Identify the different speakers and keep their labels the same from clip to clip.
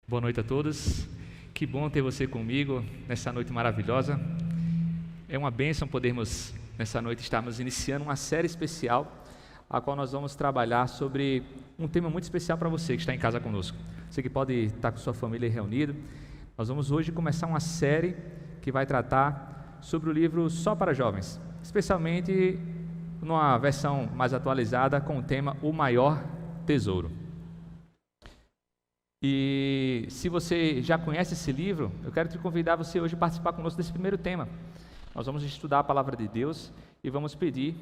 Speaker 1: Boa noite a todos. Que bom ter você comigo nessa noite maravilhosa. É uma bênção podermos, nessa noite, estarmos iniciando uma série especial, a qual nós vamos trabalhar sobre um tema muito especial para você que está em casa conosco. Você que pode estar com sua família reunida. Nós vamos hoje começar uma série que vai tratar sobre o livro Só para Jovens, especialmente numa versão mais atualizada com o tema O Maior Tesouro. E se você já conhece esse livro, eu quero te convidar você hoje a participar conosco desse primeiro tema. Nós vamos estudar a Palavra de Deus e vamos pedir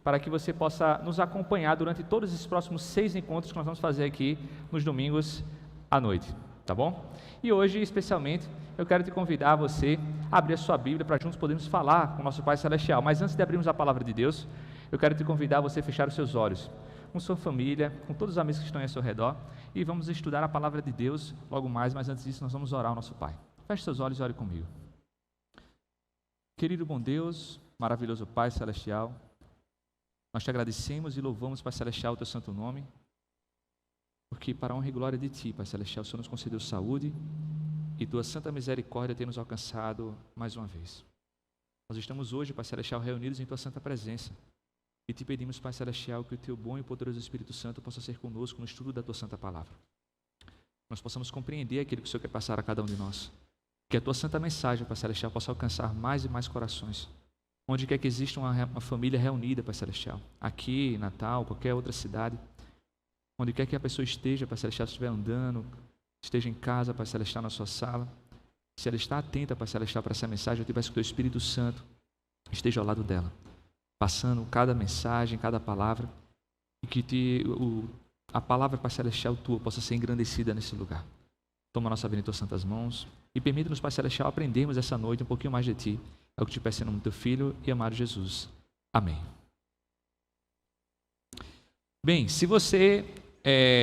Speaker 1: para que você possa nos acompanhar durante todos esses próximos 6 encontros que nós vamos fazer aqui nos domingos à noite, tá bom? E hoje, especialmente, eu quero te convidar a você a abrir a sua Bíblia para juntos podermos falar com o nosso Pai Celestial. Mas antes de abrirmos a Palavra de Deus, eu quero te convidar a você fechar os seus olhos, com sua família, com todos os amigos que estão aí ao seu redor, e vamos estudar a Palavra de Deus logo mais, mas antes disso nós vamos orar ao nosso Pai. Feche seus olhos e ore comigo. Querido bom Deus, maravilhoso Pai Celestial, nós te agradecemos e louvamos, Pai Celestial, o teu santo nome, porque para a honra e glória de ti, Pai Celestial, o Senhor nos concedeu saúde e tua santa misericórdia tem nos alcançado mais uma vez. Nós estamos hoje, Pai Celestial, reunidos em tua santa presença e te pedimos, Pai Celestial, que o teu bom e poderoso Espírito Santo possa ser conosco no estudo da tua santa palavra. Nós possamos compreender aquilo que o Senhor quer passar a cada um de nós. Que a tua santa mensagem, Pai Celestial, possa alcançar mais e mais corações. Onde quer que exista uma família reunida, Pai Celestial, aqui, em Natal, qualquer outra cidade, onde quer que a pessoa esteja, Pai Celestial, se estiver andando, esteja em casa, Pai Celestial, na sua sala, se ela está atenta, Pai Celestial, para essa mensagem, eu te peço que o teu Espírito Santo esteja ao lado dela, passando cada mensagem, cada palavra, e que a palavra, Pai Celestial, tua, possa ser engrandecida nesse lugar. Toma a nossa vida em tuas santas mãos e permita-nos, Pai Celestial, aprendermos essa noite um pouquinho mais de ti. É o que te peço em nome do teu Filho e amado Jesus. Amém. Bem, se você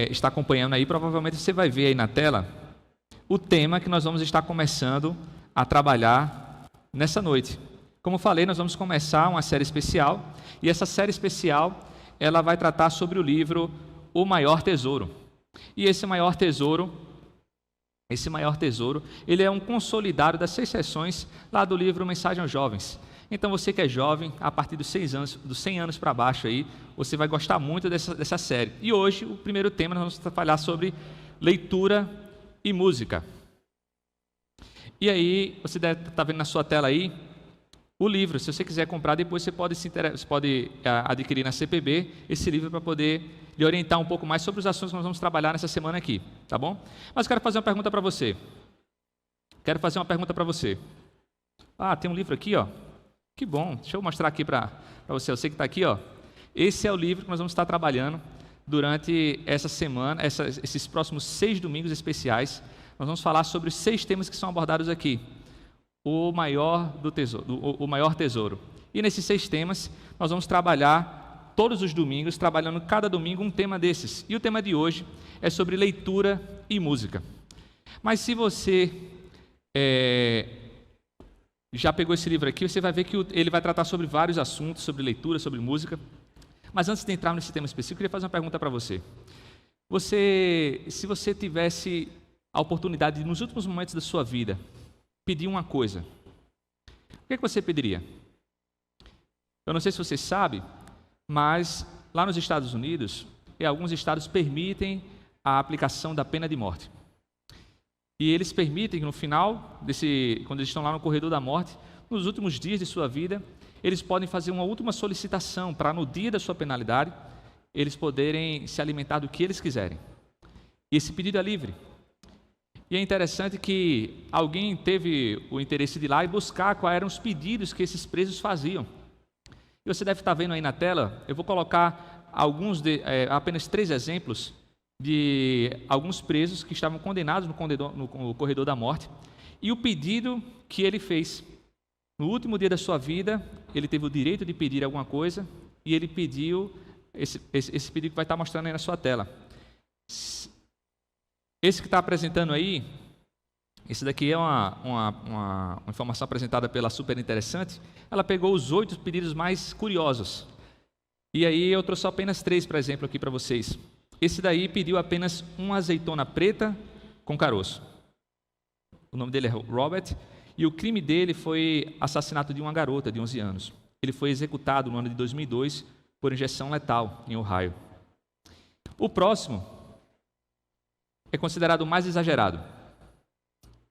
Speaker 1: está acompanhando aí, provavelmente você vai ver aí na tela o tema que nós vamos estar começando a trabalhar nessa noite. Como falei, nós vamos começar uma série especial, e essa série especial, ela vai tratar sobre o livro O Maior Tesouro. E esse maior tesouro, ele é um consolidado das 6 sessões lá do livro Mensagem aos Jovens. Então você que é jovem, a partir dos 100 anos para baixo aí, você vai gostar muito dessa série. E hoje, o primeiro tema, nós vamos falar sobre leitura e música. E aí, você deve estar vendo na sua tela aí, o livro. Se você quiser comprar, depois você pode adquirir na CPB esse livro para poder lhe orientar um pouco mais sobre os assuntos que nós vamos trabalhar nessa semana aqui, tá bom? Mas eu quero fazer uma pergunta para você. Ah, tem um livro aqui, ó. Que bom. Deixa eu mostrar aqui para você. Eu sei que está aqui, ó. Esse é o livro que nós vamos estar trabalhando durante essa semana, esses próximos 6 domingos especiais. Nós vamos falar sobre os 6 temas que são abordados aqui. O maior tesouro. E nesses 6 temas, nós vamos trabalhar todos os domingos, trabalhando cada domingo um tema desses. E o tema de hoje é sobre leitura e música. Mas se você já pegou esse livro aqui, você vai ver que ele vai tratar sobre vários assuntos, sobre leitura, sobre música. Mas antes de entrar nesse tema específico, eu queria fazer uma pergunta para você. Se você tivesse a oportunidade de, nos últimos momentos da sua vida, pedir uma coisa, o que você pediria? Eu não sei se você sabe, mas lá nos Estados Unidos, alguns estados permitem a aplicação da pena de morte. E eles permitem que no final, quando eles estão lá no corredor da morte, nos últimos dias de sua vida, eles podem fazer uma última solicitação para, no dia da sua penalidade, eles poderem se alimentar do que eles quiserem. E esse pedido é livre. E é interessante que alguém teve o interesse de ir lá e buscar quais eram os pedidos que esses presos faziam. E você deve estar vendo aí na tela, eu vou colocar apenas 3 exemplos de alguns presos que estavam condenados no corredor da morte. E o pedido que ele fez. No último dia da sua vida, ele teve o direito de pedir alguma coisa e ele pediu, esse pedido que vai estar mostrando aí na sua tela. Esse que está apresentando aí, esse daqui é uma informação apresentada pela Super Interessante. Ela pegou os 8 pedidos mais curiosos. E aí eu trouxe apenas 3, por exemplo, aqui para vocês. Esse daí pediu apenas uma azeitona preta com caroço. O nome dele é Robert, e o crime dele foi assassinato de uma garota de 11 anos. Ele foi executado no ano de 2002 por injeção letal em Ohio. O próximo é considerado o mais exagerado.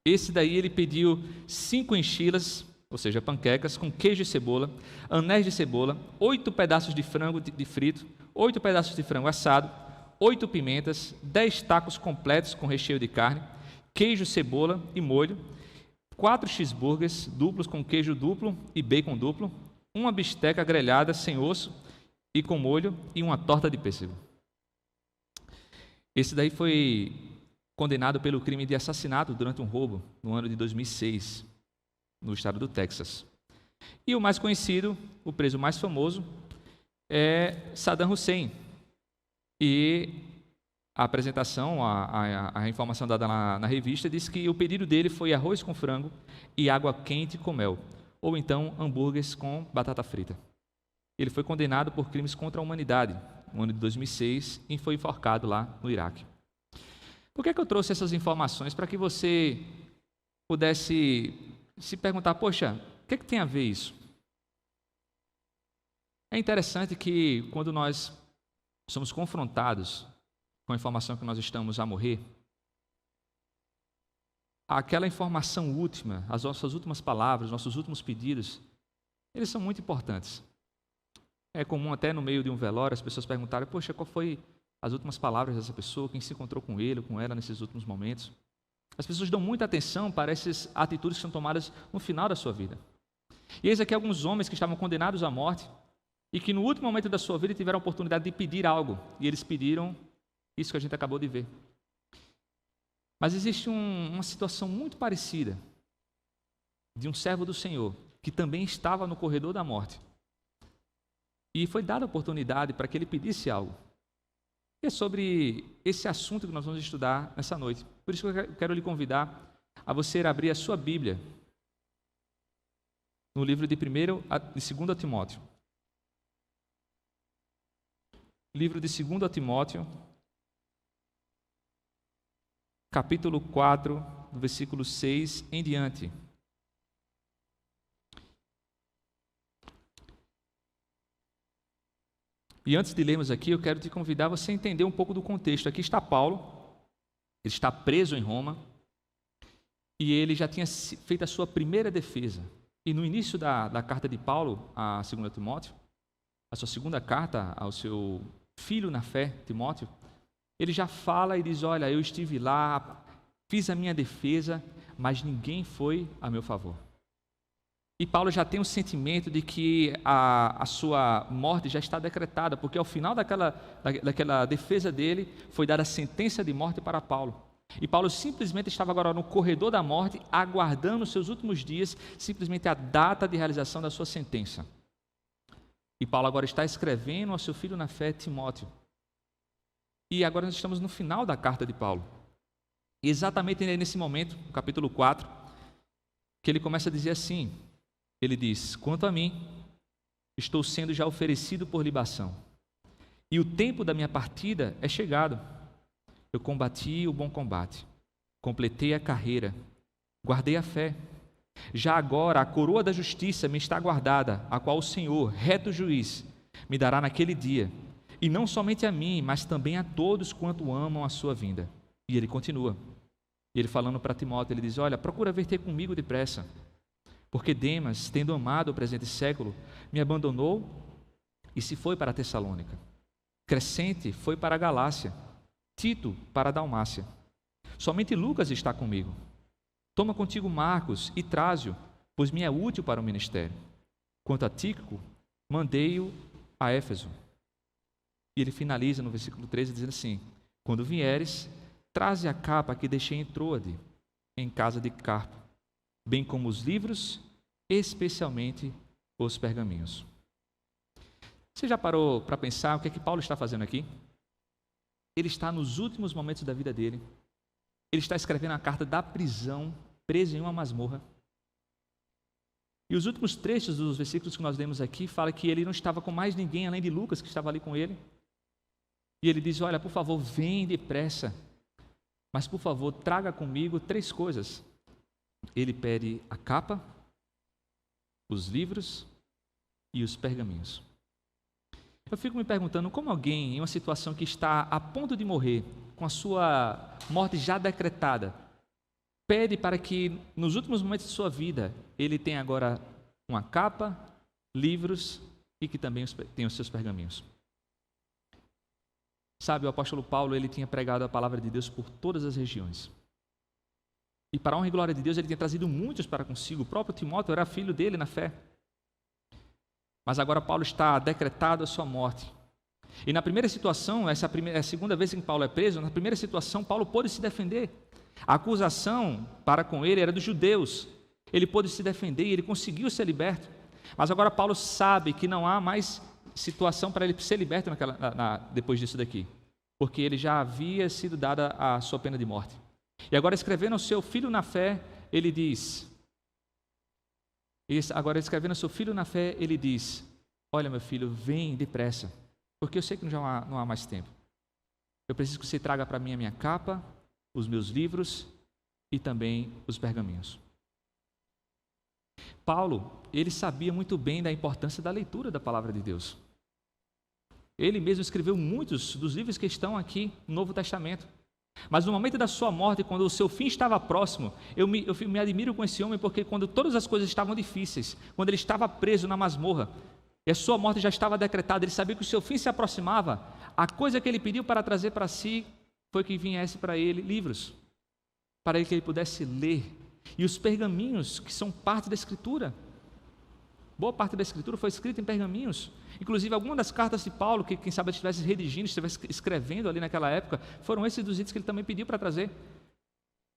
Speaker 1: Esse daí ele pediu 5 enchilas, ou seja, panquecas, com queijo e cebola, anéis de cebola, 8 pedaços de frango de frito, 8 pedaços de frango assado, 8 pimentas, 10 tacos completos com recheio de carne, queijo, cebola e molho, 4 cheeseburgers duplos com queijo duplo e bacon duplo, uma bisteca grelhada sem osso e com molho e uma torta de pêssego. Esse daí foi condenado pelo crime de assassinato durante um roubo no ano de 2006, no estado do Texas. E o mais conhecido, o preso mais famoso, é Saddam Hussein. E a apresentação, a informação dada na revista, diz que o pedido dele foi arroz com frango e água quente com mel, ou então hambúrgueres com batata frita. Ele foi condenado por crimes contra a humanidade no ano de 2006 e foi enforcado lá no Iraque. Por que eu trouxe essas informações? Para que você pudesse se perguntar, poxa, o que tem a ver isso? É interessante que quando nós somos confrontados com a informação que nós estamos a morrer, aquela informação última, as nossas últimas palavras, nossos últimos pedidos, eles são muito importantes. É comum até no meio de um velório as pessoas perguntarem, poxa, qual foi as últimas palavras dessa pessoa, quem se encontrou com ele ou com ela nesses últimos momentos? As pessoas dão muita atenção para essas atitudes que são tomadas no final da sua vida. E eis aqui alguns homens que estavam condenados à morte e que no último momento da sua vida tiveram a oportunidade de pedir algo, e eles pediram isso que a gente acabou de ver. Mas existe uma situação muito parecida de um servo do Senhor que também estava no corredor da morte. E foi dada a oportunidade para que ele pedisse algo. E é sobre esse assunto que nós vamos estudar nessa noite. Por isso que eu quero lhe convidar a você abrir a sua Bíblia no livro de 2 Timóteo. Livro de 2 Timóteo, capítulo 4, do versículo 6 em diante. E antes de lermos aqui, eu quero te convidar a você a entender um pouco do contexto. Aqui está Paulo, ele está preso em Roma, e ele já tinha feito a sua primeira defesa. E no início da carta de Paulo a 2 Timóteo, a sua segunda carta ao seu filho na fé, Timóteo, ele já fala e diz, olha, eu estive lá, fiz a minha defesa, mas ninguém foi a meu favor. E Paulo já tem o sentimento de que a sua morte já está decretada, porque ao final daquela defesa dele, foi dada a sentença de morte para Paulo. E Paulo simplesmente estava agora no corredor da morte, aguardando os seus últimos dias, simplesmente a data de realização da sua sentença. E Paulo agora está escrevendo ao seu filho na fé, Timóteo. E agora nós estamos no final da carta de Paulo. E exatamente nesse momento, no capítulo 4, que ele começa a dizer assim, ele diz, quanto a mim, estou sendo já oferecido por libação, e o tempo da minha partida é chegado. Eu combati o bom combate, completei a carreira, guardei a fé. Já agora a coroa da justiça me está guardada, a qual o Senhor, reto juiz, me dará naquele dia, e não somente a mim, mas também a todos quanto amam a sua vinda. E ele continua, e ele falando para Timóteo, ele diz, olha, procura vir ter comigo depressa, porque Demas, tendo amado o presente século, me abandonou e se foi para a Tessalônica. Crescente foi para a Galácia, Tito para a Dalmácia. Somente Lucas está comigo. Toma contigo Marcos e traze-o, pois me é útil para o ministério. Quanto a Tíquico, mandei-o a Éfeso. E ele finaliza no versículo 13 dizendo assim, quando vieres, traze a capa que deixei em Troade, em casa de Carpo, bem como os livros, especialmente os pergaminhos. Você já parou para pensar o que é que Paulo está fazendo aqui? Ele está nos últimos momentos da vida dele. Ele está escrevendo a carta da prisão, preso em uma masmorra. E os últimos trechos dos versículos que nós lemos aqui falam que ele não estava com mais ninguém além de Lucas, que estava ali com ele. E ele diz, olha, por favor, vem depressa, mas por favor, traga comigo 3 coisas. Ele pede a capa, os livros e os pergaminhos. Eu fico me perguntando como alguém em uma situação que está a ponto de morrer, com a sua morte já decretada, pede para que nos últimos momentos de sua vida ele tenha agora uma capa, livros e que também tenha os seus pergaminhos. Sabe, o apóstolo Paulo, ele tinha pregado a palavra de Deus por todas as regiões. E para a honra e glória de Deus, ele tinha trazido muitos para consigo. O próprio Timóteo era filho dele na fé. Mas agora Paulo está decretado a sua morte. E na primeira situação, essa é a segunda vez que Paulo é preso, na primeira situação, Paulo pôde se defender. A acusação para com ele era dos judeus. Ele pôde se defender e ele conseguiu ser liberto. Mas agora Paulo sabe que não há mais situação para ele ser liberto depois disso daqui. Porque ele já havia sido dada a sua pena de morte. E agora escrevendo ao seu filho na fé, ele diz... Agora escrevendo ao seu filho na fé, ele diz: olha, meu filho, vem depressa, porque eu sei que não há mais tempo. Eu preciso que você traga para mim a minha capa, os meus livros e também os pergaminhos. Paulo, ele sabia muito bem da importância da leitura da palavra de Deus. Ele mesmo escreveu muitos dos livros que estão aqui no Novo Testamento. Mas no momento da sua morte, quando o seu fim estava próximo, eu me admiro com esse homem, porque quando todas as coisas estavam difíceis, quando ele estava preso na masmorra, e a sua morte já estava decretada, ele sabia que o seu fim se aproximava, a coisa que ele pediu para trazer para si foi que viesse para ele livros, para que ele pudesse ler, e os pergaminhos, que são parte da Escritura. Boa parte da Escritura foi escrita em pergaminhos. Inclusive, algumas das cartas de Paulo, que quem sabe ele estivesse redigindo, estivesse escrevendo ali naquela época, foram esses dos itens que ele também pediu para trazer.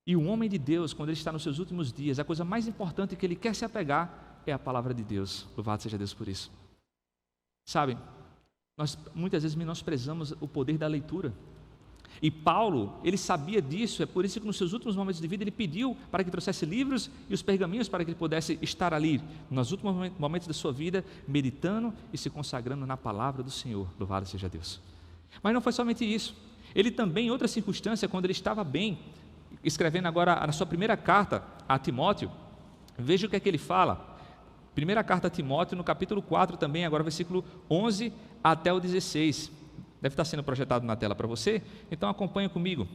Speaker 1: E o homem de Deus, quando ele está nos seus últimos dias, a coisa mais importante que ele quer se apegar é a palavra de Deus. Louvado seja Deus por isso. Sabe, nós muitas vezes menosprezamos o poder da leitura. E Paulo, ele sabia disso, é por isso que nos seus últimos momentos de vida ele pediu para que trouxesse livros e os pergaminhos para que ele pudesse estar ali, nos últimos momentos da sua vida, meditando e se consagrando na palavra do Senhor. Louvado seja Deus. Mas não foi somente isso. Ele também, em outra circunstância, quando ele estava bem, escrevendo agora a sua primeira carta a Timóteo, veja o que é que ele fala. Primeira carta a Timóteo, no capítulo 4 também, agora versículo 11 até o 16. Deve estar sendo projetado na tela para você, então acompanha comigo.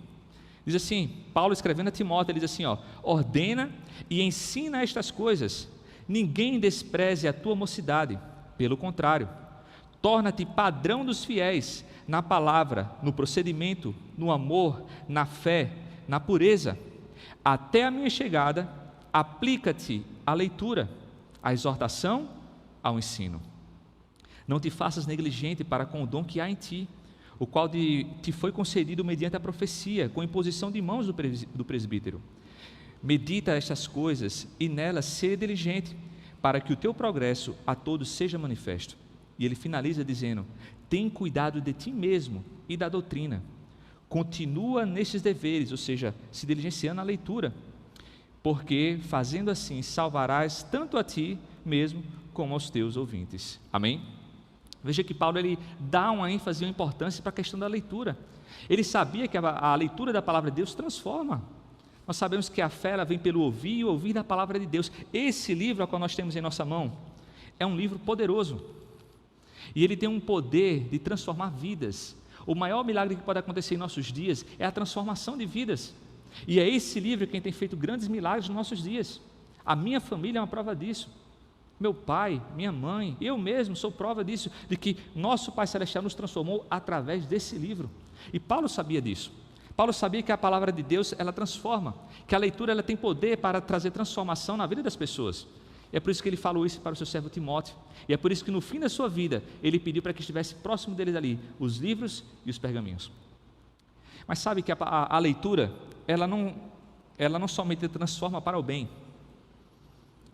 Speaker 1: Diz assim, Paulo escrevendo a Timóteo, ele diz assim, ordena e ensina estas coisas, ninguém despreze a tua mocidade, pelo contrário, torna-te padrão dos fiéis, na palavra, no procedimento, no amor, na fé, na pureza. Até a minha chegada, aplica-te à leitura, à exortação, ao ensino. Não te faças negligente para com o dom que há em ti, o qual te foi concedido mediante a profecia, com imposição de mãos do presbítero. Medita estas coisas e nelas ser diligente, para que o teu progresso a todos seja manifesto. E ele finaliza dizendo: tem cuidado de ti mesmo e da doutrina. Continua nestes deveres, ou seja, se diligenciando na leitura, porque fazendo assim salvarás tanto a ti mesmo como aos teus ouvintes. Amém? Veja que Paulo ele dá uma ênfase e uma importância para a questão da leitura. Ele sabia que a leitura da palavra de Deus transforma. Nós sabemos que a fé ela vem pelo ouvir e ouvir da palavra de Deus. Esse livro, qual nós temos em nossa mão, é um livro poderoso. E ele tem um poder de transformar vidas. O maior milagre que pode acontecer em nossos dias é a transformação de vidas. E é esse livro quem tem feito grandes milagres nos nossos dias. A minha família é uma prova disso. Meu pai, minha mãe, eu mesmo sou prova disso, de que nosso Pai Celestial nos transformou através desse livro. E Paulo sabia disso. Paulo sabia que a palavra de Deus, ela transforma, que a leitura ela tem poder para trazer transformação na vida das pessoas. E é por isso que ele falou isso para o seu servo Timóteo. E é por isso que no fim da sua vida, ele pediu para que estivesse próximo deles ali, os livros e os pergaminhos. Mas sabe que a leitura, ela não somente transforma para o bem.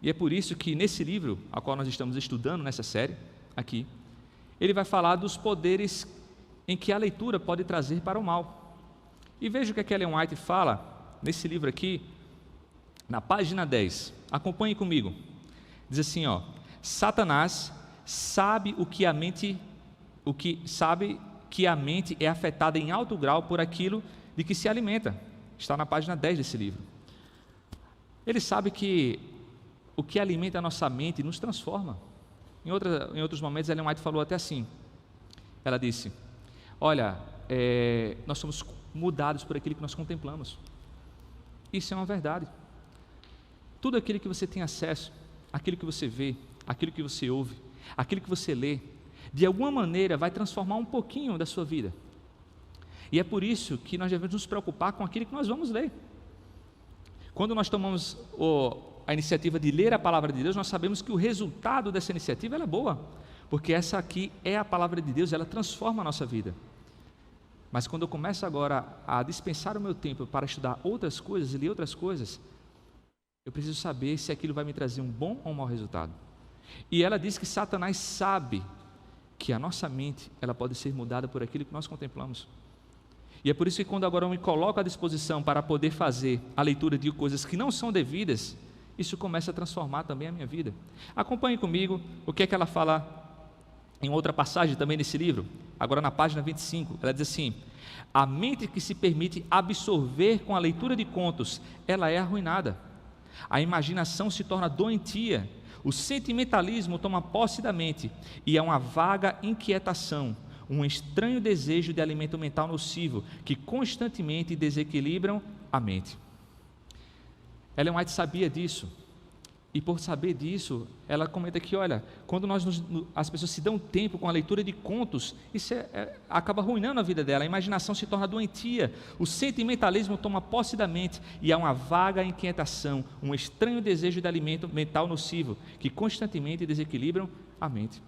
Speaker 1: E é por isso que nesse livro, a qual nós estamos estudando nessa série, aqui, ele vai falar dos poderes em que a leitura pode trazer para o mal. E veja o que a Ellen White fala nesse livro aqui, na página 10. Acompanhe comigo. Diz assim, Satanás sabe que a mente é afetada em alto grau por aquilo de que se alimenta. está na página 10 desse livro. Ele sabe que o que alimenta a nossa mente nos transforma. Em outros momentos, Ellen White falou até assim, ela disse, olha, nós somos mudados por aquilo que nós contemplamos. Isso é uma verdade. Tudo aquilo que você tem acesso, aquilo que você vê, aquilo que você ouve, aquilo que você lê, de alguma maneira vai transformar um pouquinho da sua vida. E é por isso que nós devemos nos preocupar com aquilo que nós vamos ler. Quando nós tomamos a iniciativa de ler a palavra de Deus, nós sabemos que o resultado dessa iniciativa ela é boa, porque essa aqui é a palavra de Deus, ela transforma a nossa vida. Mas quando eu começo agora a dispensar o meu tempo para estudar outras coisas e ler outras coisas, eu preciso saber se aquilo vai me trazer um bom ou um mau resultado. E ela diz que Satanás sabe que a nossa mente ela pode ser mudada por aquilo que nós contemplamos. E é por isso que quando agora eu me coloco à disposição para poder fazer a leitura de coisas que não são devidas, isso começa a transformar também a minha vida. Acompanhe comigo o que é que ela fala em outra passagem também nesse livro, agora na página 25, ela diz assim, a mente que se permite absorver com a leitura de contos, ela é arruinada. A imaginação se torna doentia, o sentimentalismo toma posse da mente e é uma vaga inquietação, um estranho desejo de alimento mental nocivo que constantemente desequilibram a mente. Ellen White sabia disso e por saber disso, ela comenta que, olha, quando as pessoas se dão tempo com a leitura de contos, isso acaba arruinando a vida dela, a imaginação se torna doentia, o sentimentalismo toma posse da mente e há uma vaga inquietação, um estranho desejo de alimento mental nocivo que constantemente desequilibram a mente.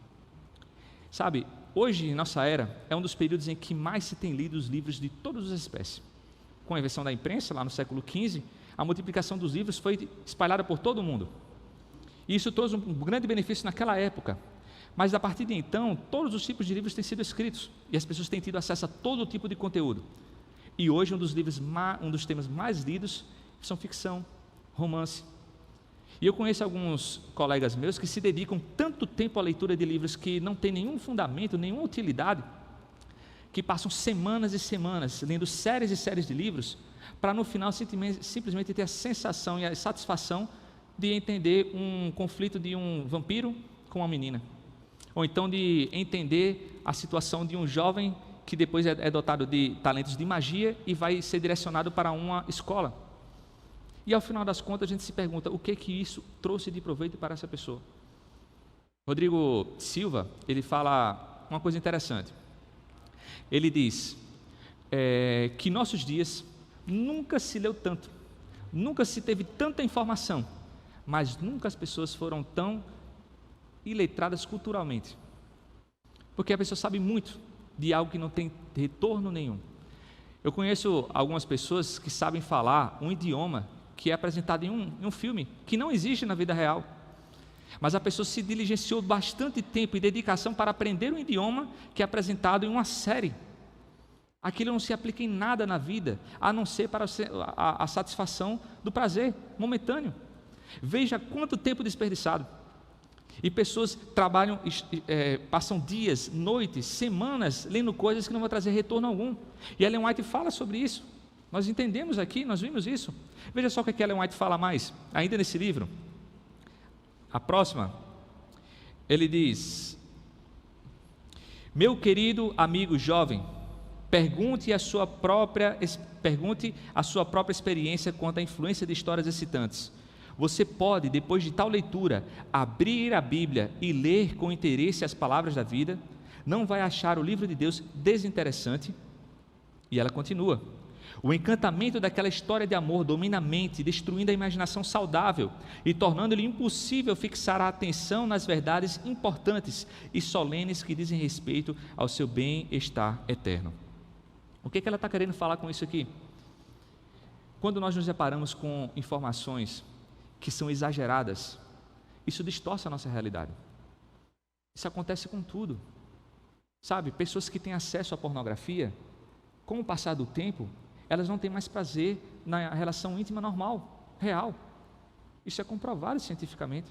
Speaker 1: Sabe, hoje, em nossa era, é um dos períodos em que mais se tem lido os livros de todas as espécies. Com a invenção da imprensa, lá no século XV, a multiplicação dos livros foi espalhada por todo o mundo. E isso trouxe um grande benefício naquela época. Mas, a partir de então, todos os tipos de livros têm sido escritos, e as pessoas têm tido acesso a todo tipo de conteúdo. E hoje, um dos temas mais lidos são ficção, romance. E eu conheço alguns colegas meus que se dedicam tanto tempo à leitura de livros que não tem nenhum fundamento, nenhuma utilidade, que passam semanas e semanas lendo séries e séries de livros, para no final simplesmente ter a sensação e a satisfação de entender um conflito de um vampiro com uma menina, ou então de entender a situação de um jovem que depois é dotado de talentos de magia e vai ser direcionado para uma escola. E ao final das contas a gente se pergunta, o que isso trouxe de proveito para essa pessoa? Rodrigo Silva, ele fala uma coisa interessante. Ele diz que em nossos dias nunca se leu tanto, nunca se teve tanta informação, mas nunca as pessoas foram tão iletradas culturalmente, porque a pessoa sabe muito de algo que não tem retorno nenhum. Eu conheço algumas pessoas que sabem falar um idioma que é apresentado em um filme, que não existe na vida real, mas a pessoa se diligenciou bastante tempo e dedicação para aprender um idioma que é apresentado em uma série. Aquilo não se aplica em nada na vida, a não ser para a satisfação do prazer momentâneo. Veja quanto tempo desperdiçado. E pessoas trabalham, passam dias, noites, semanas lendo coisas que não vão trazer retorno algum. E Ellen White fala sobre isso. Nós entendemos aqui, nós vimos isso. Veja só o que Ellen White fala mais, ainda nesse livro. A próxima, ele diz: meu querido amigo jovem, pergunte a sua própria experiência quanto à influência de histórias excitantes. Você pode, depois de tal leitura, abrir a Bíblia e ler com interesse as palavras da vida, não vai achar o livro de Deus desinteressante? E ela continua: o encantamento daquela história de amor domina a mente, destruindo a imaginação saudável e tornando-lhe impossível fixar a atenção nas verdades importantes e solenes que dizem respeito ao seu bem-estar eterno. O que ela está querendo falar com isso aqui? Quando nós nos deparamos com informações que são exageradas, isso distorce a nossa realidade. Isso acontece com tudo. Sabe, pessoas que têm acesso à pornografia, com o passar do tempo, elas não têm mais prazer na relação íntima normal, real. Isso é comprovado cientificamente.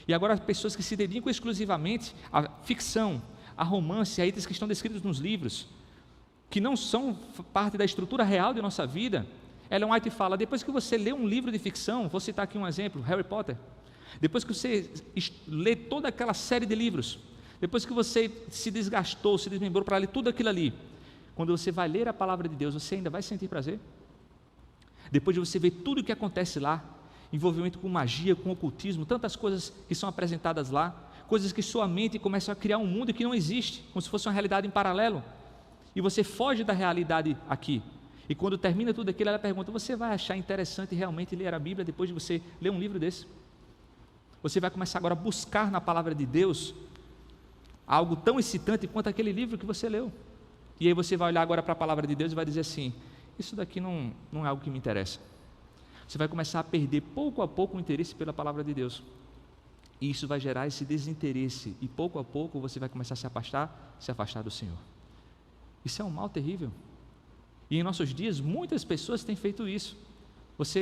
Speaker 1: E agora as pessoas que se dedicam exclusivamente à ficção, a romance, a itens que estão descritos nos livros, que não são parte da estrutura real de nossa vida, Ellen White fala, depois que você lê um livro de ficção, vou citar aqui um exemplo, Harry Potter, depois que você lê toda aquela série de livros, depois que você se desgastou, se desmembrou para ler tudo aquilo ali, quando você vai ler a palavra de Deus, você ainda vai sentir prazer? Depois de você ver tudo o que acontece lá, envolvimento com magia, com ocultismo, tantas coisas que são apresentadas lá, coisas que sua mente começa a criar um mundo que não existe, como se fosse uma realidade em paralelo, e você foge da realidade aqui, e quando termina tudo aquilo, ela pergunta, você vai achar interessante realmente ler a Bíblia depois de você ler um livro desse? Você vai começar agora a buscar na palavra de Deus algo tão excitante quanto aquele livro que você leu, e aí você vai olhar agora para a palavra de Deus e vai dizer assim, isso daqui não é algo que me interessa. Você vai começar a perder pouco a pouco o interesse pela palavra de Deus, e isso vai gerar esse desinteresse, e pouco a pouco você vai começar a se afastar do Senhor. Isso é um mal terrível, e em nossos dias muitas pessoas têm feito isso.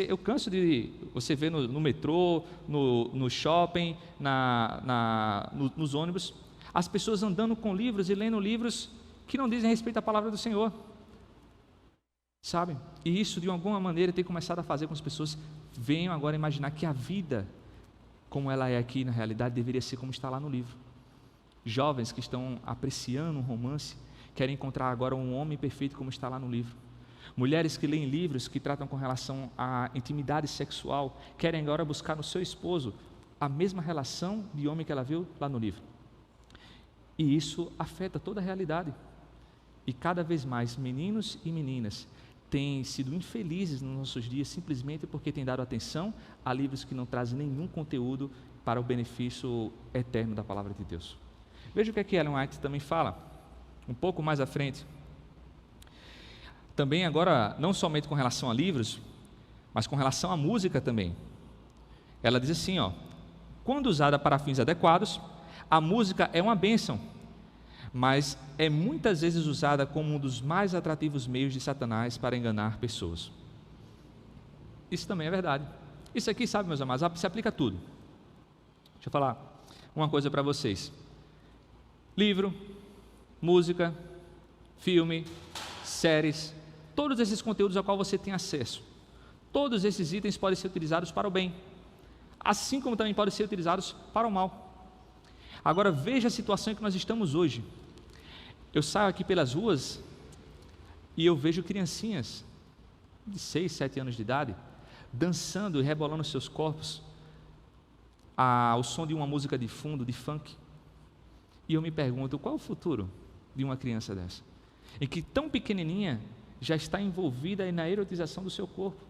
Speaker 1: Eu canso de você ver no metrô, no shopping, nos ônibus, as pessoas andando com livros e lendo livros que não dizem respeito à palavra do Senhor, sabe? E isso de alguma maneira tem começado a fazer com que as pessoas venham agora imaginar que a vida como ela é aqui na realidade deveria ser como está lá no livro. Jovens que estão apreciando um romance querem encontrar agora um homem perfeito como está lá no livro. Mulheres que leem livros que tratam com relação à intimidade sexual querem agora buscar no seu esposo a mesma relação de homem que ela viu lá no livro. E isso afeta toda a realidade. E cada vez mais meninos e meninas têm sido infelizes nos nossos dias simplesmente porque têm dado atenção a livros que não trazem nenhum conteúdo para o benefício eterno da palavra de Deus. Veja o que Ellen White também fala, um pouco mais à frente. Também agora, não somente com relação a livros, mas com relação à música também. Ela diz assim, quando usada para fins adequados, a música é uma bênção, mas é muitas vezes usada como um dos mais atrativos meios de Satanás para enganar pessoas. Isso também é verdade. Isso aqui, sabe, meus amados, se aplica a tudo. Deixa eu falar uma coisa para vocês. Livro, música, filme, séries, todos esses conteúdos ao qual você tem acesso, todos esses itens podem ser utilizados para o bem, assim como também podem ser utilizados para o mal. Agora veja a situação em que nós estamos hoje. Eu saio aqui pelas ruas e eu vejo criancinhas de 6, 7 anos de idade dançando e rebolando seus corpos ao som de uma música de fundo, de funk. E eu me pergunto, qual é o futuro de uma criança dessa? Em que tão pequenininha já está envolvida na erotização do seu corpo.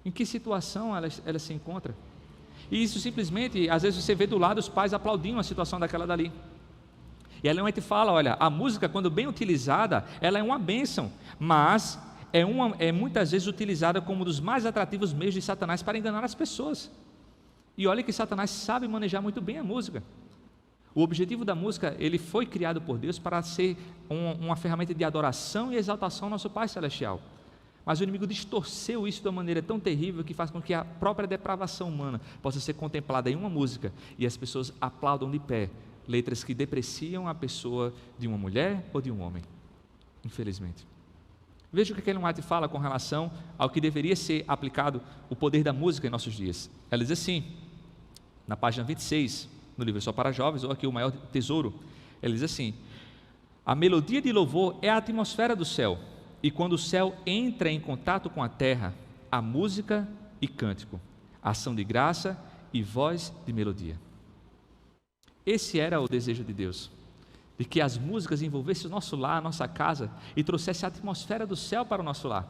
Speaker 1: Em que situação ela se encontra? E isso simplesmente, às vezes você vê do lado os pais aplaudindo a situação daquela dali. E ela realmente fala, olha, a música quando bem utilizada, ela é uma bênção, mas é muitas vezes utilizada como um dos mais atrativos meios de Satanás para enganar as pessoas. E olha que Satanás sabe manejar muito bem a música. O objetivo da música, ele foi criado por Deus para ser uma ferramenta de adoração e exaltação ao nosso Pai Celestial. Mas o inimigo distorceu isso de uma maneira tão terrível que faz com que a própria depravação humana possa ser contemplada em uma música e as pessoas aplaudam de pé letras que depreciam a pessoa de uma mulher ou de um homem, infelizmente. Veja o que Ellen White fala com relação ao que deveria ser aplicado o poder da música em nossos dias. Ela diz assim, na página 26, no livro Só para Jovens, ou aqui o Maior Tesouro, ela diz assim, a melodia de louvor é a atmosfera do céu, e quando o céu entra em contato com a terra, a música e cântico, ação de graça e voz de melodia. Esse era o desejo de Deus, de que as músicas envolvessem o nosso lar, a nossa casa, e trouxessem a atmosfera do céu para o nosso lar.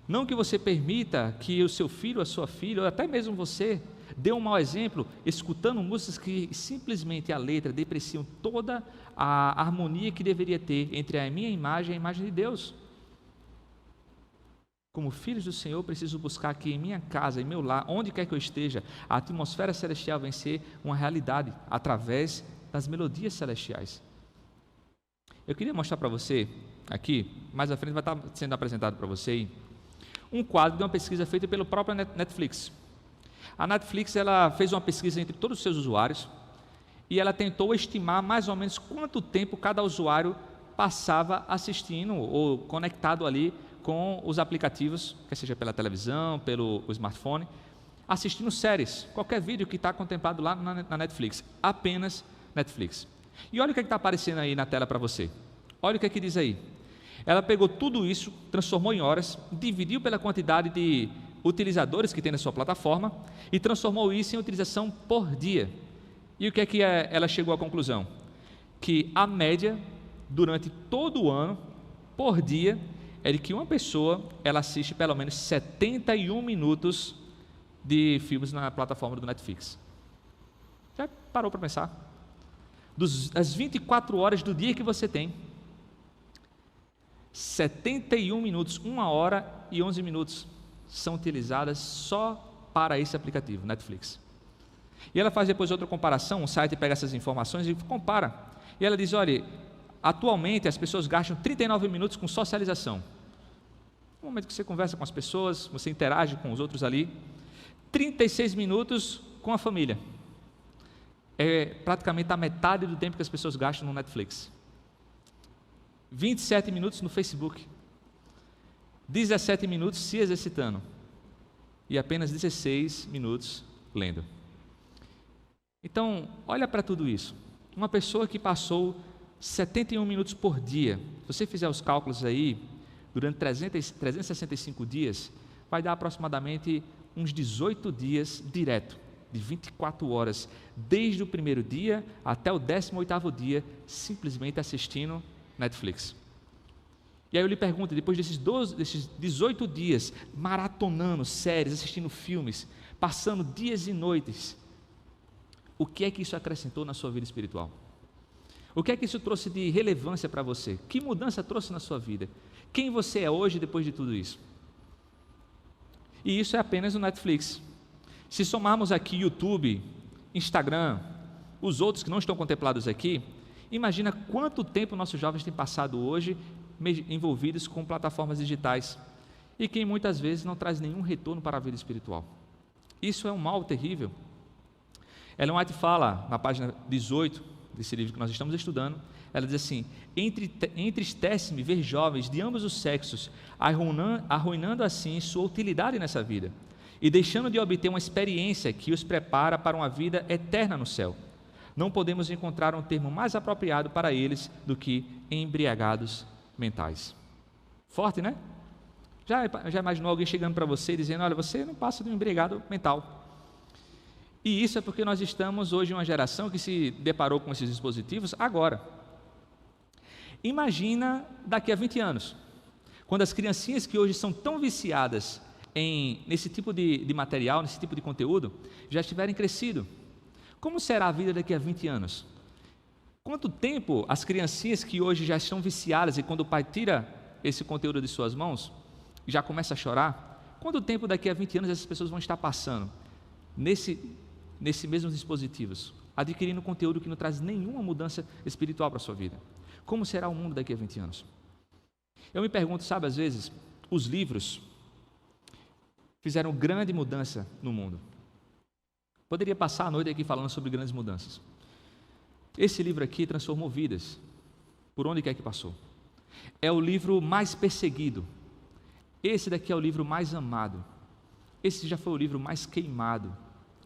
Speaker 1: Não que você permita que o seu filho, a sua filha, ou até mesmo você, dê um mau exemplo, escutando músicas que simplesmente a letra depreciam toda a harmonia que deveria ter entre a minha imagem e a imagem de Deus. Como filhos do Senhor, eu preciso buscar que em minha casa, em meu lar, onde quer que eu esteja, a atmosfera celestial venha ser uma realidade através das melodias celestiais. Eu queria mostrar para você aqui, mais à frente vai estar sendo apresentado para você um quadro de uma pesquisa feita pelo próprio Netflix. A Netflix ela fez uma pesquisa entre todos os seus usuários e ela tentou estimar mais ou menos quanto tempo cada usuário passava assistindo ou conectado ali com os aplicativos, quer seja pela televisão, pelo smartphone, assistindo séries, qualquer vídeo que está contemplado lá na Netflix, apenas Netflix. E olha o que está aparecendo aí na tela para você. Olha o que diz aí. Ela pegou tudo isso, transformou em horas, dividiu pela quantidade de utilizadores que tem na sua plataforma e transformou isso em utilização por dia. E o que ela chegou à conclusão? Que a média, durante todo o ano, por dia, é de que uma pessoa ela assiste pelo menos 71 minutos de filmes na plataforma do Netflix. Já parou para pensar? Das 24 horas do dia que você tem, 71 minutos, 1 hora e 11 minutos são utilizadas só para esse aplicativo, Netflix. E ela faz depois outra comparação, um site pega essas informações e compara. E ela diz, olha, atualmente as pessoas gastam 39 minutos com socialização. No momento que você conversa com as pessoas, você interage com os outros ali, 36 minutos com a família. É praticamente a metade do tempo que as pessoas gastam no Netflix. 27 minutos no Facebook. 17 minutos se exercitando. E apenas 16 minutos lendo. Então, olha para tudo isso. Uma pessoa que passou 71 minutos por dia, se você fizer os cálculos aí, durante 365 dias, vai dar aproximadamente uns 18 dias direto, de 24 horas, desde o primeiro dia até o 18º dia, simplesmente assistindo Netflix. E aí eu lhe pergunto, depois desses 18 dias, maratonando séries, assistindo filmes, passando dias e noites, o que é que isso acrescentou na sua vida espiritual? O que é que isso trouxe de relevância para você? Que mudança trouxe na sua vida? Quem você é hoje depois de tudo isso? E isso é apenas o Netflix. Se somarmos aqui YouTube, Instagram, os outros que não estão contemplados aqui, imagina quanto tempo nossos jovens têm passado hoje envolvidos com plataformas digitais e que muitas vezes não traz nenhum retorno para a vida espiritual. Isso é um mal terrível. Ellen White fala na página 18 desse livro que nós estamos estudando, ela diz assim: entristece-me ver jovens de ambos os sexos arruinando assim sua utilidade nessa vida e deixando de obter uma experiência que os prepara para uma vida eterna no céu. Não podemos encontrar um termo mais apropriado para eles do que embriagados mentais. Forte, né? Já imaginou alguém chegando para você e dizendo: olha, você não passa de um embriagado mental? E isso é porque nós estamos hoje em uma geração que se deparou com esses dispositivos agora. Imagina daqui a 20 anos, quando as criancinhas que hoje são tão viciadas nesse tipo de material, nesse tipo de conteúdo, já estiverem crescido. Como será a vida daqui a 20 anos? Quanto tempo as criancinhas que hoje já estão viciadas e quando o pai tira esse conteúdo de suas mãos, já começa a chorar, quanto tempo daqui a 20 anos essas pessoas vão estar passando nesses mesmos dispositivos, adquirindo conteúdo que não traz nenhuma mudança espiritual para a sua vida? Como será o mundo daqui a 20 anos? Eu me pergunto, sabe, às vezes, os livros fizeram grande mudança no mundo. Poderia passar a noite aqui falando sobre grandes mudanças. Esse livro aqui transformou vidas, por onde quer que passou. É o livro mais perseguido. Esse daqui é o livro mais amado. Esse já foi o livro mais queimado.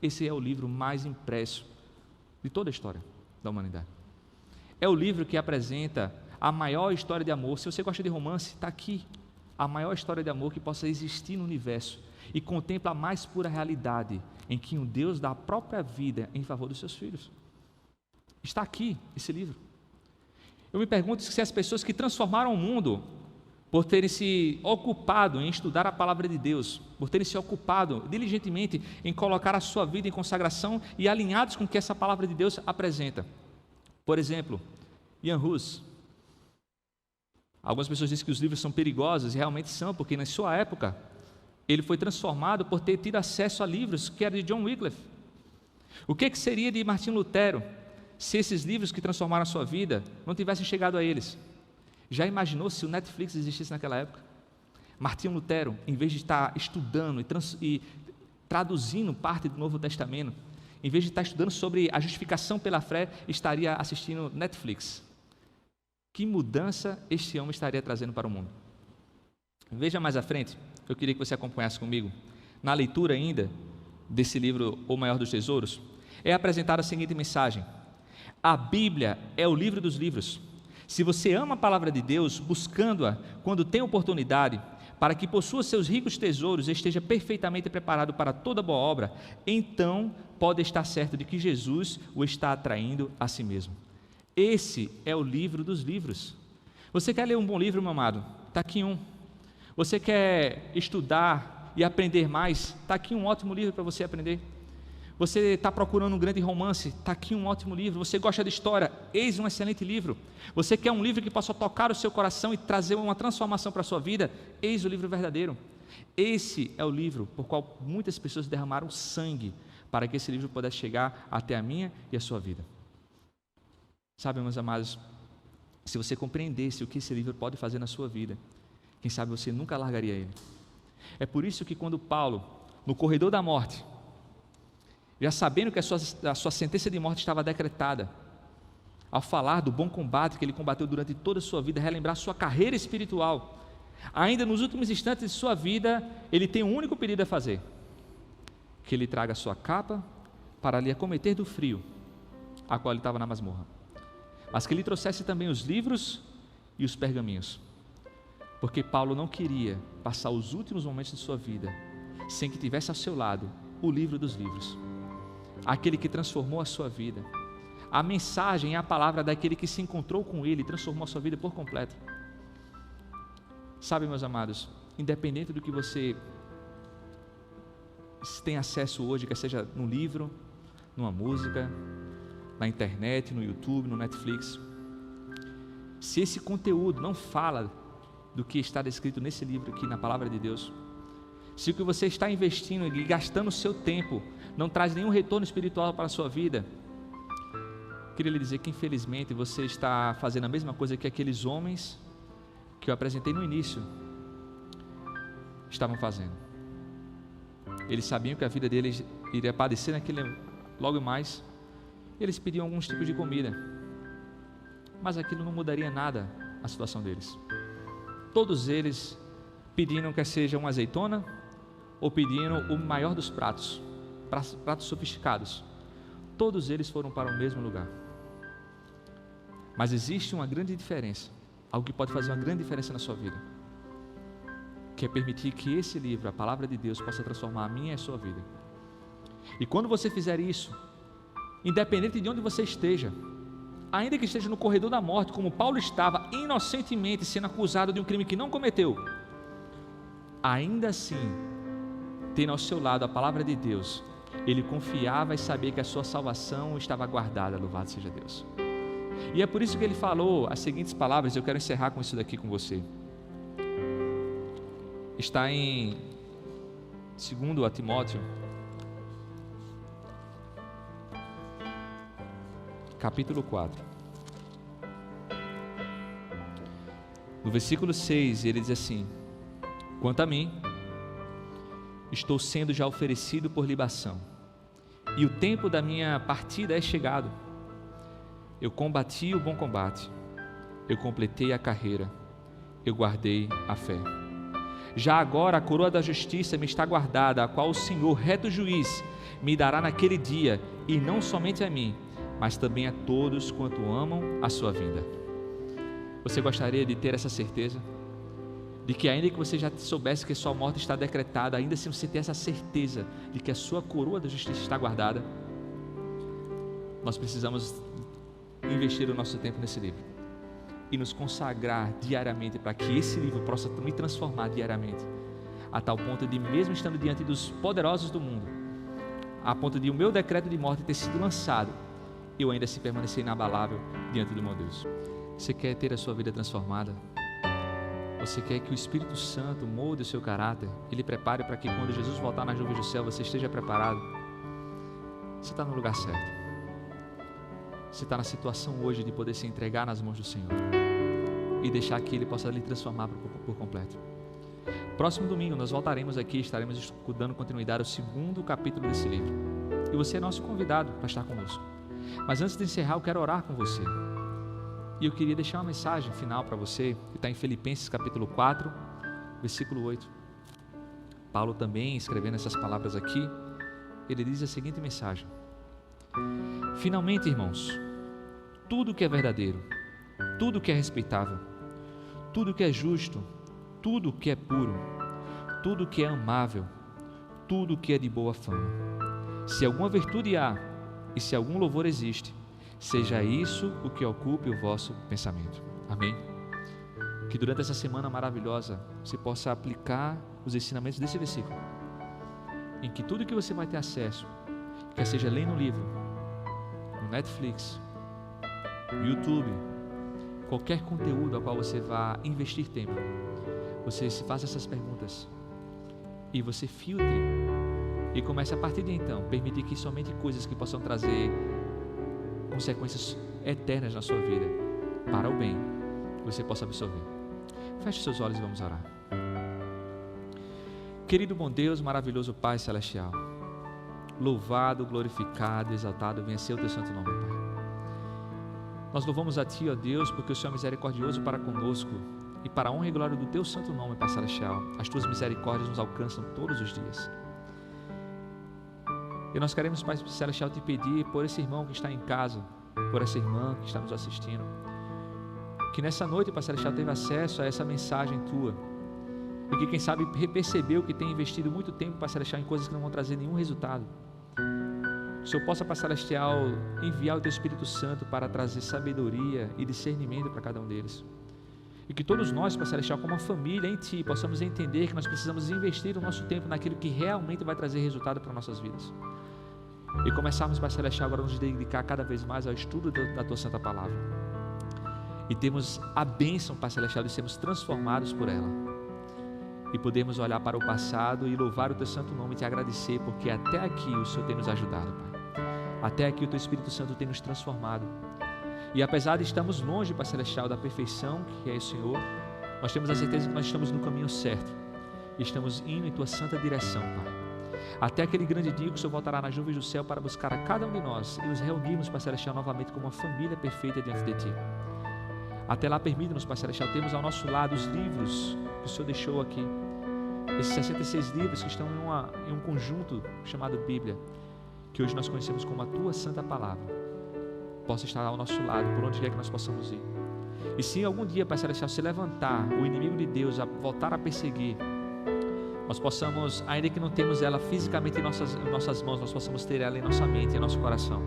Speaker 1: Esse é o livro mais impresso de toda a história da humanidade. É o livro que apresenta a maior história de amor. Se você gosta de romance, está aqui. A maior história de amor que possa existir no universo e contempla a mais pura realidade em que um Deus dá a própria vida em favor dos seus filhos. Está aqui esse livro. Eu me pergunto se as pessoas que transformaram o mundo por terem se ocupado em estudar a palavra de Deus, por terem se ocupado diligentemente em colocar a sua vida em consagração e alinhados com o que essa palavra de Deus apresenta. Por exemplo, Jan Hus. Algumas pessoas dizem que os livros são perigosos, e realmente são, porque na sua época ele foi transformado por ter tido acesso a livros que eram de John Wycliffe. O que seria de Martinho Lutero se esses livros que transformaram a sua vida não tivessem chegado a eles? Já imaginou se o Netflix existisse naquela época? Martinho Lutero, em vez de estar estudando e traduzindo parte do Novo Testamento, em vez de estar estudando sobre a justificação pela fé, estaria assistindo Netflix. Que mudança este homem estaria trazendo para o mundo? Veja mais à frente, eu queria que você acompanhasse comigo, na leitura ainda desse livro, O Maior dos Tesouros, é apresentada a seguinte mensagem: a Bíblia é o livro dos livros. Se você ama a palavra de Deus, buscando-a quando tem oportunidade, para que possua seus ricos tesouros e esteja perfeitamente preparado para toda boa obra, então pode estar certo de que Jesus o está atraindo a si mesmo. Esse é o livro dos livros. Você quer ler um bom livro, meu amado? Está aqui um. Você quer estudar e aprender mais? Está aqui um ótimo livro para você aprender. Você está procurando um grande romance? Está aqui um ótimo livro. Você gosta de história? Eis um excelente livro. Você quer um livro que possa tocar o seu coração e trazer uma transformação para a sua vida? Eis o livro verdadeiro. Esse é o livro por qual muitas pessoas derramaram sangue para que esse livro pudesse chegar até a minha e a sua vida. Sabe, meus amados, se você compreendesse o que esse livro pode fazer na sua vida, quem sabe você nunca largaria ele. É por isso que quando Paulo, no corredor da morte, já sabendo que a sua sentença de morte estava decretada, ao falar do bom combate que ele combateu durante toda a sua vida, relembrar sua carreira espiritual, ainda nos últimos instantes de sua vida, ele tem um único pedido a fazer: que ele traga a sua capa para lhe acometer do frio, a qual ele estava na masmorra, mas que ele trouxesse também os livros e os pergaminhos, porque Paulo não queria passar os últimos momentos de sua vida sem que tivesse ao seu lado o livro dos livros, aquele que transformou a sua vida, a mensagem e a palavra daquele que se encontrou com ele e transformou a sua vida por completo. Sabe, meus amados, independente do que você tem acesso hoje, quer seja no livro, numa música, na internet, no YouTube, no Netflix, se esse conteúdo não fala do que está descrito nesse livro aqui, na palavra de Deus, se o que você está investindo e gastando o seu tempo não traz nenhum retorno espiritual para a sua vida, queria lhe dizer que infelizmente você está fazendo a mesma coisa que aqueles homens que eu apresentei no início estavam fazendo. Eles sabiam que a vida deles iria padecer logo mais, eles pediam alguns tipos de comida, mas aquilo não mudaria nada a situação deles. Todos eles pediram que seja uma azeitona ou pediram o maior dos pratos sofisticados. Todos eles foram para o mesmo lugar. Mas existe uma grande diferença, algo que pode fazer uma grande diferença na sua vida, que é permitir que esse livro, a palavra de Deus, possa transformar a minha e a sua vida. E quando você fizer isso, independente de onde você esteja, ainda que esteja no corredor da morte, como Paulo estava, inocentemente sendo acusado de um crime que não cometeu, ainda assim, tendo ao seu lado a palavra de Deus, ele confiava e sabia que a sua salvação estava guardada. Louvado seja Deus. E é por isso que ele falou as seguintes palavras. Eu quero encerrar com isso daqui com você. Está em 2 Timóteo, capítulo 4, no versículo 6, ele diz assim: quanto a mim, estou sendo já oferecido por libação, e o tempo da minha partida é chegado. Eu combati o bom combate, eu completei a carreira, eu guardei a fé. Já agora a coroa da justiça me está guardada, a qual o Senhor, reto juiz, me dará naquele dia, e não somente a mim, mas também a todos quanto amam a sua vinda. Você gostaria de ter essa certeza? De que ainda que você já soubesse que a sua morte está decretada, ainda assim você tem essa certeza de que a sua coroa da justiça está guardada? Nós precisamos investir o nosso tempo nesse livro e nos consagrar diariamente para que esse livro possa me transformar diariamente, a tal ponto de, mesmo estando diante dos poderosos do mundo, a ponto de o meu decreto de morte ter sido lançado, eu ainda assim permanecer inabalável diante do meu Deus. Você quer ter a sua vida transformada? Você quer que o Espírito Santo molde o seu caráter? Ele prepare para que quando Jesus voltar nas nuvens do céu, você esteja preparado? Você está no lugar certo. Você está na situação hoje de poder se entregar nas mãos do Senhor e deixar que Ele possa lhe transformar por completo. Próximo domingo nós voltaremos aqui, estaremos dando continuidade ao 2º capítulo desse livro. E você é nosso convidado para estar conosco. Mas antes de encerrar, eu quero orar com você. E eu queria deixar uma mensagem final para você, que está em Filipenses capítulo 4, versículo 8. Paulo também, escrevendo essas palavras aqui, ele diz a seguinte mensagem: finalmente, irmãos, tudo que é verdadeiro, tudo que é respeitável, tudo que é justo, tudo que é puro, tudo que é amável, tudo que é de boa fama, se alguma virtude há e se algum louvor existe, seja isso o que ocupe o vosso pensamento. Amém? Que durante essa semana maravilhosa você possa aplicar os ensinamentos desse versículo, em que tudo que você vai ter acesso, quer seja lendo um livro, no Netflix, no YouTube, qualquer conteúdo ao qual você vá investir tempo, você se faça essas perguntas e você filtre e comece a partir de então permitir que somente coisas que possam trazer consequências eternas na sua vida, para o bem, você possa absorver. Feche seus olhos e vamos orar. Querido bom Deus, maravilhoso Pai Celestial, louvado, glorificado, exaltado venha ser o Teu santo nome, Pai. Nós louvamos a Ti, ó Deus, porque o Senhor é misericordioso para conosco e para a honra e glória do Teu santo nome, Pai Celestial, as Tuas misericórdias nos alcançam todos os dias. E nós queremos, Pai Celestial, Te pedir por esse irmão que está em casa, por essa irmã que está nos assistindo, que nessa noite, Pai Celestial, teve acesso a essa mensagem Tua, e que quem sabe percebeu que tem investido muito tempo, Pai Celestial, em coisas que não vão trazer nenhum resultado. Que o Senhor possa, Pai Celestial, enviar o Teu Espírito Santo para trazer sabedoria e discernimento para cada um deles. E que todos nós, Pai Celestial, como uma família em Ti, possamos entender que nós precisamos investir o nosso tempo naquilo que realmente vai trazer resultado para nossas vidas. E começarmos, Pai Celestial, agora a nos dedicar cada vez mais ao estudo da Tua Santa Palavra. E temos a bênção, Pai Celestial, de sermos transformados por ela. E podemos olhar para o passado e louvar o Teu santo nome e Te agradecer, porque até aqui o Senhor tem nos ajudado, Pai. Até aqui o Teu Espírito Santo tem nos transformado. E apesar de estarmos longe, Pai Celestial, da perfeição que é o Senhor, nós temos a certeza que nós estamos no caminho certo. E estamos indo em Tua santa direção, Pai. Até aquele grande dia que o Senhor voltará nas nuvens do céu para buscar a cada um de nós e nos reunirmos, Pai Celestial, novamente como uma família perfeita diante de Ti. Até lá, permita-nos, Pai Celestial, termos ao nosso lado os livros que o Senhor deixou aqui. Esses 66 livros que estão em um conjunto chamado Bíblia, que hoje nós conhecemos como a Tua Santa Palavra, possa estar ao nosso lado, por onde quer que nós possamos ir. E se algum dia, Pai Celestial, se levantar o inimigo de Deus a voltar a perseguir, nós possamos, ainda que não temos ela fisicamente em nossas mãos, nós possamos ter ela em nossa mente e em nosso coração.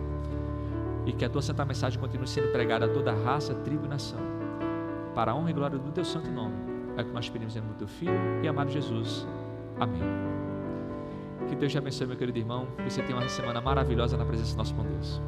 Speaker 1: E que a Tua Santa Mensagem continue sendo pregada a toda raça, tribo e nação, para a honra e glória do Teu santo nome. É o que nós pedimos em nome do Teu Filho e amado Jesus. Amém. Que Deus te abençoe, meu querido irmão, que você tenha uma semana maravilhosa na presença do nosso bom Deus.